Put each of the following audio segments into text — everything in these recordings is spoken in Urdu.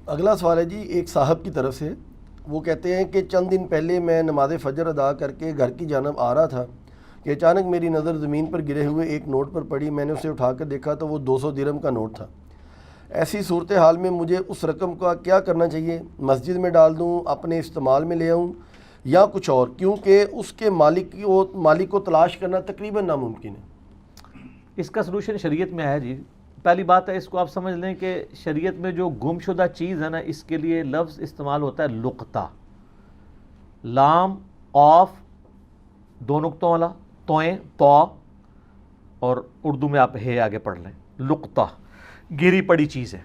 اگلا سوال ہے جی ایک صاحب کی طرف سے. وہ کہتے ہیں کہ چند دن پہلے میں نماز فجر ادا کر کے گھر کی جانب آ رہا تھا کہ اچانک میری نظر زمین پر گرے ہوئے ایک نوٹ پر پڑی. میں نے اسے اٹھا کر دیکھا تو وہ 200 درہم کا نوٹ تھا. ایسی صورتحال میں مجھے اس رقم کا کیا کرنا چاہیے؟ مسجد میں ڈال دوں، اپنے استعمال میں لے آؤں، یا کچھ اور؟ کیونکہ اس کے مالک کو تلاش کرنا تقریباً ناممکن ہے. اس کا سلوشن شریعت میں ہے جی. پہلی بات ہے اس کو آپ سمجھ لیں کہ شریعت میں جو گم شدہ چیز ہے نا، اس کے لیے لفظ استعمال ہوتا ہے لقطہ. لام آف دو نقطوں والا، توئیں تو، اور اردو میں آپ ہے آگے پڑھ لیں. لقطہ گری پڑی چیز ہے.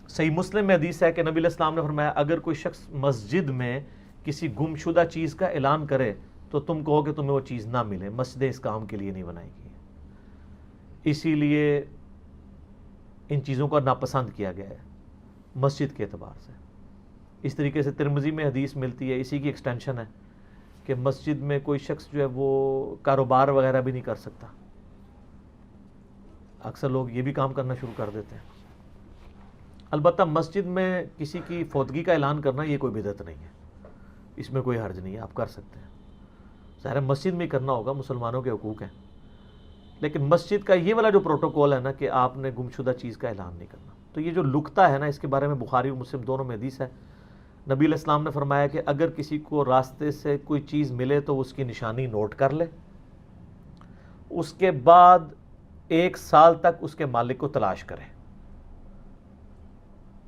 صحیح مسلم میں حدیث ہے کہ نبی علیہ السلام نے فرمایا اگر کوئی شخص مسجد میں کسی گم شدہ چیز کا اعلان کرے تو تم کہو کہ تمہیں وہ چیز نہ ملے. مسجدیں اس کام کے لیے نہیں بنائی گئی، اسی لیے ان چیزوں کا ناپسند کیا گیا ہے مسجد کے اعتبار سے. اس طریقے سے ترمذی میں حدیث ملتی ہے، اسی کی ایکسٹینشن ہے کہ مسجد میں کوئی شخص جو ہے وہ کاروبار وغیرہ بھی نہیں کر سکتا. اکثر لوگ یہ بھی کام کرنا شروع کر دیتے ہیں. البتہ مسجد میں کسی کی فوتگی کا اعلان کرنا یہ کوئی بدعت نہیں ہے، اس میں کوئی حرج نہیں ہے، آپ کر سکتے ہیں. ظاہر مسجد میں ہی کرنا ہوگا، مسلمانوں کے حقوق ہیں. لیکن مسجد کا یہ والا جو پروٹوکول ہے نا کہ آپ نے گمشدہ چیز کا اعلان نہیں کرنا، تو یہ جو لقطہ ہے نا، اس کے بارے میں بخاری و مسلم دونوں میں حدیث ہے. نبی علیہ السلام نے فرمایا کہ اگر کسی کو راستے سے کوئی چیز ملے تو اس کی نشانی نوٹ کر لے، اس کے بعد 1 سال تک اس کے مالک کو تلاش کرے.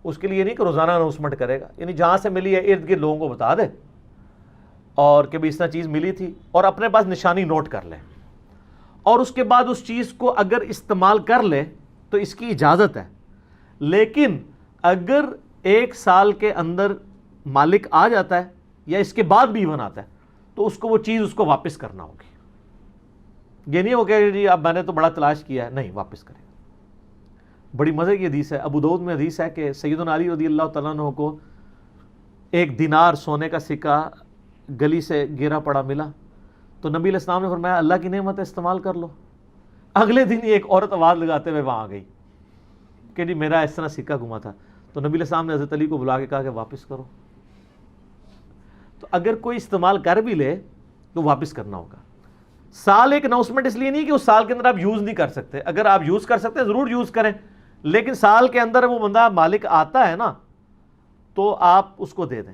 اس کے لیے نہیں کہ روزانہ اناؤنسمنٹ کرے گا، یعنی جہاں سے ملی ہے ارد گرد لوگوں کو بتا دے اور کہ بھی اس طرح چیز ملی تھی، اور اپنے پاس نشانی نوٹ کر لے. اور اس کے بعد اس چیز کو اگر استعمال کر لے تو اس کی اجازت ہے. لیکن اگر 1 سال کے اندر مالک آ جاتا ہے یا اس کے بعد بھی ایون آتا ہے تو اس کو وہ چیز اس کو واپس کرنا ہوگی. یہ نہیں ہو کہ جی اب میں نے تو بڑا تلاش کیا ہے، نہیں، واپس کرے. بڑی مزے کی حدیث ہے، ابو داؤد میں حدیث ہے کہ سیدنا علی رضی اللہ تعالیٰ عنہ کو 1 دینار سونے کا سکہ گلی سے گرا پڑا ملا تو نبی علیہ السلام نے فرمایا اللہ کی نعمت ہے، استعمال کر لو. اگلے دن ایک عورت آواز لگاتے ہوئے وہاں آ گئی کہ جی میرا اس طرح سکہ گما تھا. تو نبی علیہ السلام نے حضرت علی کو بلا کے کہا کہ واپس کرو. تو اگر کوئی استعمال کر بھی لے تو واپس کرنا ہوگا. سال ایک اناؤنسمنٹ اس لیے نہیں کہ اس سال کے اندر آپ یوز نہیں کر سکتے. اگر آپ یوز کر سکتے ہیں ضرور یوز کریں، لیکن سال کے اندر وہ بندہ مالک آتا ہے نا تو آپ اس کو دے دیں.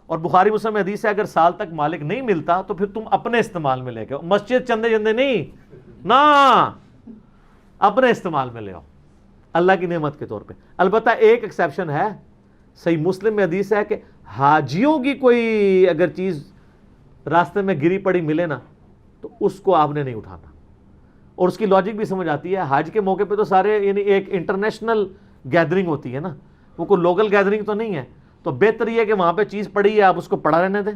اور بخاری مسلم میں حدیث ہے اگر سال تک مالک نہیں ملتا تو پھر تم اپنے استعمال میں لے کے آؤ. مسجد چندے چندے نہیں نا، اپنے استعمال میں لے آؤ اللہ کی نعمت کے طور پہ. البتہ ایک ایکسیپشن ہے، صحیح مسلم میں حدیث ہے کہ حاجیوں کی کوئی اگر چیز راستے میں گری پڑی ملے نا تو اس کو آپ نے نہیں اٹھانا. اور اس کی لاجک بھی سمجھ آتی ہے. حج کے موقع پہ تو سارے یعنی ایک انٹرنیشنل گیدرنگ ہوتی ہے نا، وہ کوئی لوکل گیدرنگ تو نہیں ہے. تو بہتر یہ ہے کہ وہاں پہ چیز پڑی ہے آپ اس کو پڑا رہنے دیں،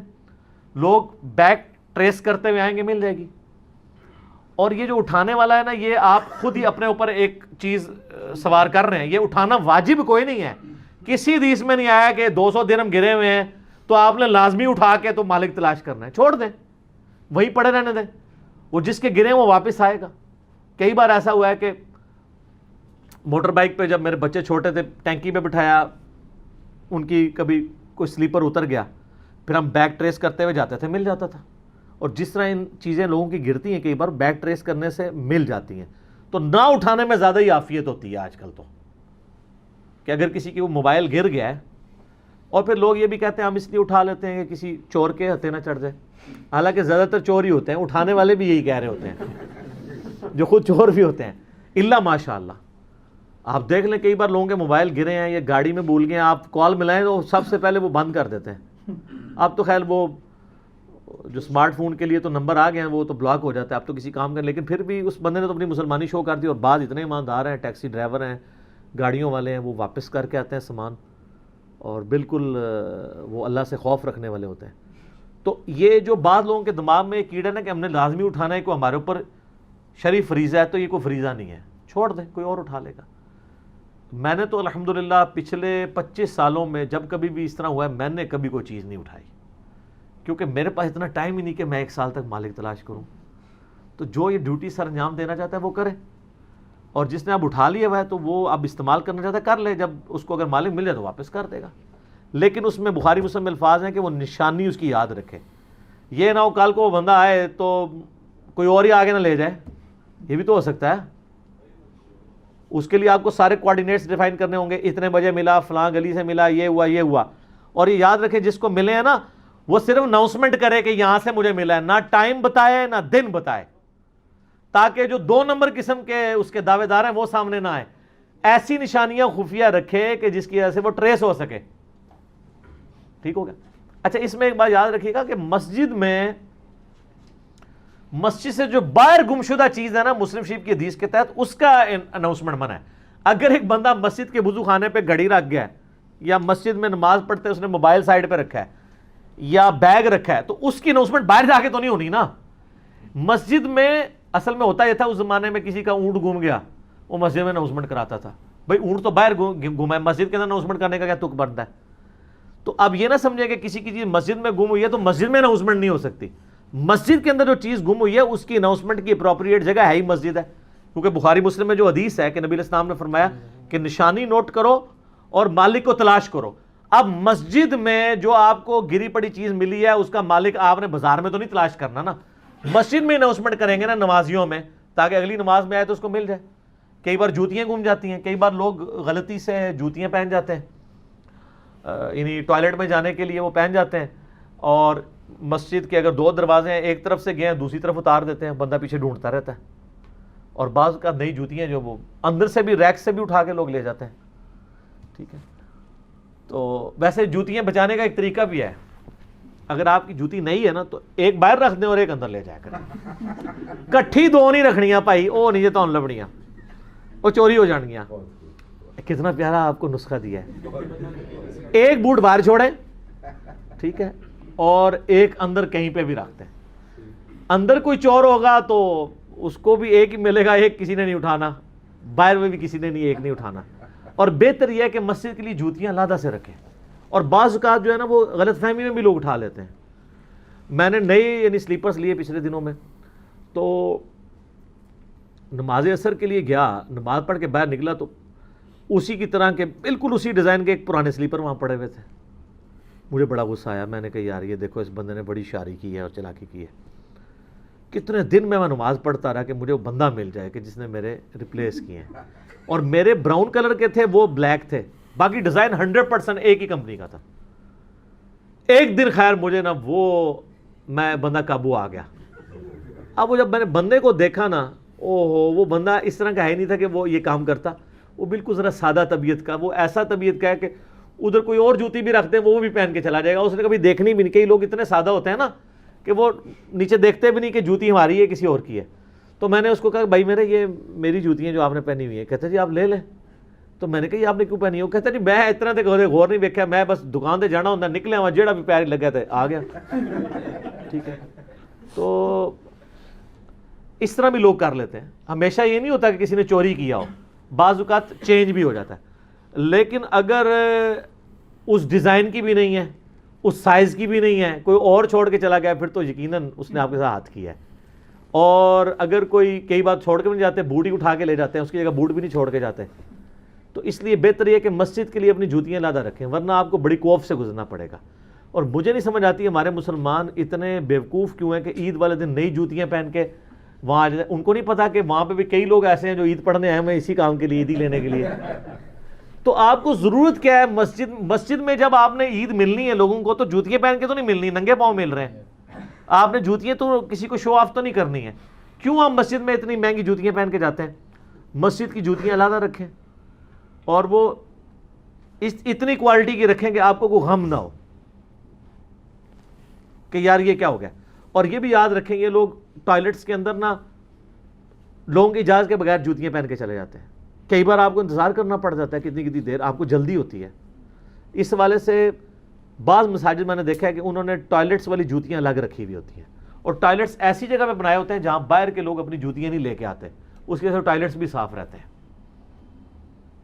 لوگ بیک ٹریس کرتے ہوئے آئیں گے، مل جائے گی. اور یہ جو اٹھانے والا ہے نا، یہ آپ خود ہی اپنے اوپر ایک چیز سوار کر رہے ہیں. یہ اٹھانا واجب کوئی نہیں ہے، کسی حدیث میں نہیں آیا کہ 200 درہم گرے ہوئے ہیں تو آپ نے لازمی اٹھا کے تو مالک تلاش کرنا ہے. چھوڑ دیں، وہیں پڑے رہنے دیں، وہ جس کے گرے وہ واپس آئے گا. کئی بار ایسا ہوا ہے کہ موٹر بائک پہ جب میرے بچے چھوٹے تھے ٹینکی پہ بٹھایا، ان کی کبھی کوئی سلیپر اتر گیا، پھر ہم بیک ٹریس کرتے ہوئے جاتے تھے، مل جاتا تھا. اور جس طرح ان چیزیں لوگوں کی گرتی ہیں کئی بار بیک ٹریس کرنے سے مل جاتی ہیں. تو نہ اٹھانے میں زیادہ ہی عافیت ہوتی ہے آج کل تو، کہ اگر کسی کی وہ موبائل گر گیا ہے، اور پھر لوگ یہ بھی کہتے ہیں ہم اس لیے اٹھا لیتے ہیں کہ کسی چور کے ہتھے نہ چڑھ جائے. حالانکہ زیادہ تر چور ہی ہوتے ہیں، اٹھانے والے بھی یہی کہہ رہے ہوتے ہیں جو خود چور بھی ہوتے ہیں الا ماشاء اللہ. آپ دیکھ لیں کئی بار لوگوں کے موبائل گرے ہیں یا گاڑی میں بھول گئے ہیں، آپ کال ملائیں تو سب سے پہلے وہ بند کر دیتے ہیں. اب تو خیر وہ جو اسمارٹ فون کے لیے تو نمبر آ گئے ہیں، وہ تو بلاک ہو جاتا ہے، اب تو کسی کام کا. لیکن پھر بھی اس بندے نے تو اپنی مسلمانی شو کر دی. اور بعض اتنے ایماندار ہیں، ٹیکسی ڈرائیور ہیں، گاڑیوں والے ہیں، وہ واپس کر کے آتے ہیں سامان، اور بالکل وہ اللہ سے خوف رکھنے والے ہوتے ہیں. تو یہ جو بعض لوگوں کے دماغ میں کیڑا نا کہ ہم نے لازمی اٹھانا ہے، کوئی ہمارے اوپر شرعی فریضہ ہے، تو یہ کوئی فریضہ نہیں ہے، چھوڑ دیں، کوئی اور اٹھا لے گا. میں نے تو الحمدللہ پچھلے 25 سالوں میں جب کبھی بھی اس طرح ہوا ہے میں نے کبھی کوئی چیز نہیں اٹھائی، کیونکہ میرے پاس اتنا ٹائم ہی نہیں کہ میں 1 سال تک مالک تلاش کروں. تو جو یہ ڈیوٹی سر انجام دینا چاہتا ہے وہ کرے. اور جس نے اب اٹھا لیا ہوا ہے تو وہ اب استعمال کرنا چاہتا ہے کر لے, جب اس کو اگر مالک مل جائے تو واپس کر دے گا. لیکن اس میں بخاری مسلم میں الفاظ ہیں کہ وہ نشانی اس کی یاد رکھے. یہ نہ ہو کل کو وہ بندہ آئے تو کوئی اور ہی آگے نہ لے جائے, یہ بھی تو ہو سکتا ہے. اس کے لیے آپ کو سارے کوآرڈینیٹس ڈیفائن کرنے ہوں گے, اتنے بجے ملا, فلاں گلی سے ملا, یہ ہوا یہ ہوا. اور یہ یاد رکھے جس کو ملے ہیں نا وہ صرف اناؤنسمنٹ کرے کہ یہاں سے مجھے ملا ہے, نہ ٹائم بتائے نہ دن بتائے, تاکہ جو 2 نمبر قسم کے اس کے دعوے دار ہیں وہ سامنے نہ آئے. ایسی نشانیاں خفیہ رکھے کہ جس کی وجہ سے وہ ٹریس ہو سکے. ٹھیک ہو گیا. اچھا اس میں ایک بات یاد رکھیے گا کہ مسجد سے جو باہر گمشدہ چیز ہے نا, مسلم شریف کی حدیث کے تحت اس کا اناؤنسمنٹ منع ہے. اگر ایک بندہ مسجد کے وضو خانے پہ گھڑی رکھ گیا ہے, یا مسجد میں نماز پڑھتے اس نے موبائل سائڈ پہ رکھا ہے یا بیگ رکھا ہے, تو اس کی اناؤنسمنٹ باہر جا کے تو نہیں ہونی نا. مسجد میں اصل میں ہوتا یہ تھا اس زمانے میں, کسی کا اونٹ گم گیا وہ مسجد میں اناؤنسمنٹ کراتا تھا. بھائی اونٹ تو باہر گھوما ہے, مسجد کے اندر اناؤنسمنٹ کرنے کا کیا تک بنتا ہے. تو اب یہ نہ سمجھے کہ کسی کی چیز مسجد میں گم ہوئی ہے تو مسجد میں اناؤنسمنٹ نہیں ہو سکتی. مسجد کے اندر جو چیز گم ہوئی ہے اس کی اناؤنسمنٹ کی اپروپریٹ جگہ ہے ہی مسجد ہے, کیونکہ بخاری مسلم میں جو حدیث ہے کہ نبی علیہ السلام نے فرمایا کہ نشانی نوٹ کرو اور مالک کو تلاش کرو. اب مسجد میں جو آپ کو گری پڑی چیز ملی ہے اس کا مالک آپ نے بازار میں تو نہیں تلاش کرنا نا, مسجد میں اناؤنسمنٹ کریں گے نا نمازیوں میں, تاکہ اگلی نماز میں آئے تو اس کو مل جائے. کئی بار جوتیاں گم جاتی ہیں, کئی بار لوگ غلطی سے جوتیاں پہن جاتے ہیں, یعنی ٹوائلٹ میں جانے کے لیے وہ پہن جاتے ہیں, اور مسجد کے اگر 2 دروازے ہیں, ایک طرف سے گئے ہیں دوسری طرف اتار دیتے ہیں, بندہ پیچھے ڈھونڈتا رہتا ہے. اور بعض کا نئی جوتیاں جو وہ اندر سے بھی ریک سے بھی اٹھا کے لوگ لے جاتے ہیں. ٹھیک ہے. تو ویسے جوتیاں بچانے کا ایک طریقہ بھی ہے, اگر آپ کی جوتی نہیں ہے نا تو ایک باہر رکھ دیں اور ایک اندر لے جایا کریں. کٹھی 2 نہیں رکھنیاں بھائی, وہ نہیں تو لبڑیاں, وہ چوری ہو جانگیاں. کتنا پیارا آپ کو نسخہ دیا ہے. ایک بوٹ باہر چھوڑیں, ٹھیک ہے, اور ایک اندر کہیں پہ بھی رکھتے ہیں. اندر کوئی چور ہوگا تو اس کو بھی ایک ہی ملے گا, ایک کسی نے نہیں اٹھانا, باہر میں بھی کسی نے نہیں, ایک نہیں اٹھانا. اور بہتر یہ ہے کہ مسجد کے لیے جوتیاں علیحدہ سے رکھیں. اور بعض اوقات جو ہے نا وہ غلط فہمی میں بھی لوگ اٹھا لیتے ہیں. میں نے نئے یعنی سلیپرز لیے پچھلے دنوں میں, تو نماز عصر کے لیے گیا, نماز پڑھ کے باہر نکلا تو اسی کی طرح کے بالکل اسی ڈیزائن کے ایک پرانے سلیپر وہاں پڑے ہوئے تھے. مجھے بڑا غصہ آیا, میں نے کہا یار یہ دیکھو اس بندے نے بڑی شاری کی ہے اور چلاکی کی ہے. کتنے دن میں نماز پڑھتا رہا کہ مجھے وہ بندہ مل جائے کہ جس نے میرے ریپلیس کیے ہیں. اور میرے براؤن کلر کے تھے, وہ بلیک تھے, باقی ڈیزائن 100% ایک ہی کمپنی کا تھا. ایک دن خیر مجھے نا میں بندہ قابو آ گیا. اب وہ جب میں نے بندے کو دیکھا نا, وہ بندہ اس طرح کا ہے نہیں تھا کہ وہ یہ کام کرتا. وہ بالکل ذرا سادہ طبیعت کا, وہ ایسا طبیعت کا ہے کہ ادھر کوئی اور جوتی بھی رکھتے ہیں وہ بھی پہن کے چلا جائے گا. اس نے کبھی دیکھنی بھی نہیں. کئی لوگ اتنے سادہ ہوتے ہیں نا کہ وہ نیچے دیکھتے بھی نہیں کہ جوتی ہماری ہے کسی اور کی ہے. تو میں نے اس کو کہا بھائی یہ میری جوتیاں جو آپ نے پہنی ہوئی ہیں. کہتے جی آپ لے لیں. تو میں نے کہا یہ آپ نے کیوں پہنی ہو؟ کہتا جی میں اتنا تے غور نہیں دیکھا, میں بس دکان تے جانا ہوتا, نکلے ہوا جیڑا بھی پیار لگا تھا آ گیا. ٹھیک ہے. تو اس طرح بھی لوگ کر لیتے ہیں. ہمیشہ یہ نہیں ہوتا کہ کسی نے چوری کیا ہو, بعض اوقات چینج بھی ہو جاتا ہے. لیکن اگر اس ڈیزائن کی بھی نہیں ہے, اس سائز کی بھی نہیں ہے, کوئی اور چھوڑ کے چلا گیا, پھر تو یقیناً اس نے آپ کے ساتھ ہاتھ کیا ہے. اور اگر کوئی کئی بار چھوڑ کے بھی نہیں جاتے, بوٹ ہی اٹھا کے لے جاتے ہیں, اس کی جگہ بوٹ بھی نہیں چھوڑ کے جاتے. تو اس لیے بہتر یہ کہ مسجد کے لیے اپنی جوتیاں علیحدہ رکھیں, ورنہ آپ کو بڑی خوف سے گزرنا پڑے گا. اور مجھے نہیں سمجھ آتی ہمارے مسلمان اتنے بیوقوف کیوں ہیں کہ عید والے دن نئی جوتیاں پہن کے وہاں آ جائیں. ان کو نہیں پتا کہ وہاں پہ بھی کئی لوگ ایسے ہیں جو عید پڑھنے آئے ہیں اسی کام کے لیے, عید ہی لینے کے لیے. تو آپ کو ضرورت کیا ہے مسجد میں جب آپ نے عید ملنی ہے لوگوں کو, تو جوتیاں پہن کے تو نہیں ملنی, ننگے پاؤں مل رہے ہیں. آپ نے جوتیاں تو کسی کو شو آف تو نہیں کرنی ہے. کیوں آپ مسجد میں اتنی مہنگی جوتیاں پہن کے جاتے ہیں؟ مسجد کی جوتیاں علیحدہ رکھیں, اور وہ اتنی کوالٹی کی رکھیں کہ آپ کو کوئی غم نہ ہو کہ یار یہ کیا ہو گیا. اور یہ بھی یاد رکھیں یہ لوگ ٹوائلٹس کے اندر نا لوگوں کی اجازت کے بغیر جوتیاں پہن کے چلے جاتے ہیں. کئی بار آپ کو انتظار کرنا پڑ جاتا ہے, کتنی دیر, آپ کو جلدی ہوتی ہے. اس حوالے سے بعض مساجد میں نے دیکھا ہے کہ انہوں نے ٹوائلٹس والی جوتیاں الگ رکھی ہوئی ہوتی ہیں, اور ٹوائلٹس ایسی جگہ پہ بنائے ہوتے ہیں جہاں باہر کے لوگ اپنی جوتیاں نہیں لے کے آتے, اس کی وجہ سے ٹوائلٹس بھی صاف رہتے ہیں.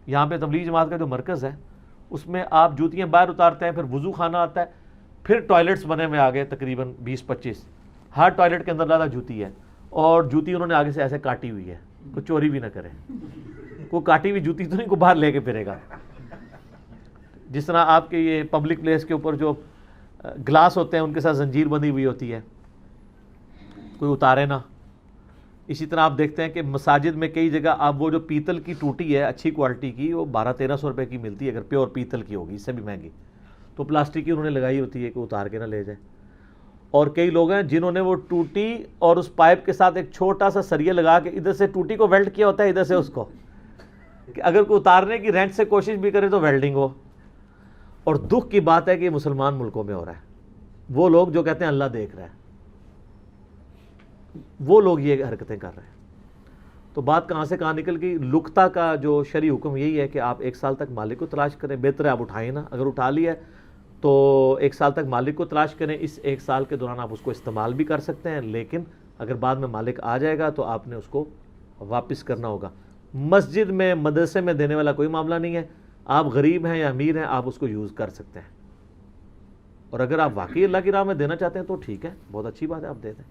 یہاں پہ تبلیغ جماعت کا جو مرکز ہے اس میں آپ جوتیاں باہر اتارتے ہیں, پھر وضو خانہ آتا ہے, پھر ٹوائلٹس بنے ہوئے آگے تقریباً 20-25, ہر ٹوائلٹ کے اندر زیادہ جوتی ہے, اور جوتی انہوں نے آگے سے ایسے کاٹی ہوئی ہے کوئی چوری بھی نہ کرے, کوئی کاٹی ہوئی جوتی تو نہیں کو باہر لے کے پھرے گا. جس طرح آپ کے یہ پبلک پلیس کے اوپر جو گلاس ہوتے ہیں ان کے ساتھ زنجیر بندھی ہوئی ہوتی ہے, کوئی اتارے نہ. اسی طرح آپ دیکھتے ہیں کہ مساجد میں کئی جگہ آپ وہ جو پیتل کی ٹوٹی ہے اچھی کوالٹی کی, وہ 1200-1300 روپے کی ملتی ہے اگر پیور پیتل کی ہوگی, اس سے بھی مہنگی, تو پلاسٹک کی انہوں نے لگائی ہوتی ہے کہ اتار کے نہ لے جائے. اور کئی لوگ ہیں جنہوں نے وہ ٹوٹی اور اس پائپ کے ساتھ ایک چھوٹا سا سریا لگا کے ادھر سے ٹوٹی کو ویلڈ کیا ہوتا ہے, ادھر سے اس کو, کہ اگر کوئی اتارنے کی رینٹ سے کوشش بھی کرے تو ویلڈنگ ہو. اور دکھ کی بات ہے کہ یہ مسلمان ملکوں میں ہو رہا ہے. وہ لوگ جو کہتے ہیں اللہ دیکھ رہا ہے, وہ لوگ یہ حرکتیں کر رہے ہیں. تو بات کہاں سے کہاں نکل گئی؟ لقطہ کا جو شرعی حکم یہی ہے کہ آپ 1 سال تک مالک کو تلاش کریں. بہتر ہے آپ اٹھائیں نا, اگر اٹھا لیا ہے تو 1 سال تک مالک کو تلاش کریں. اس 1 سال کے دوران آپ اس کو استعمال بھی کر سکتے ہیں, لیکن اگر بعد میں مالک آ جائے گا تو آپ نے اس کو واپس کرنا ہوگا. مسجد میں, مدرسے میں دینے والا کوئی معاملہ نہیں ہے. آپ غریب ہیں یا امیر ہیں, آپ اس کو یوز کر سکتے ہیں. اور اگر آپ واقعی اللہ کی راہ میں دینا چاہتے ہیں تو ٹھیک ہے, بہت اچھی بات ہے, آپ دے دیں.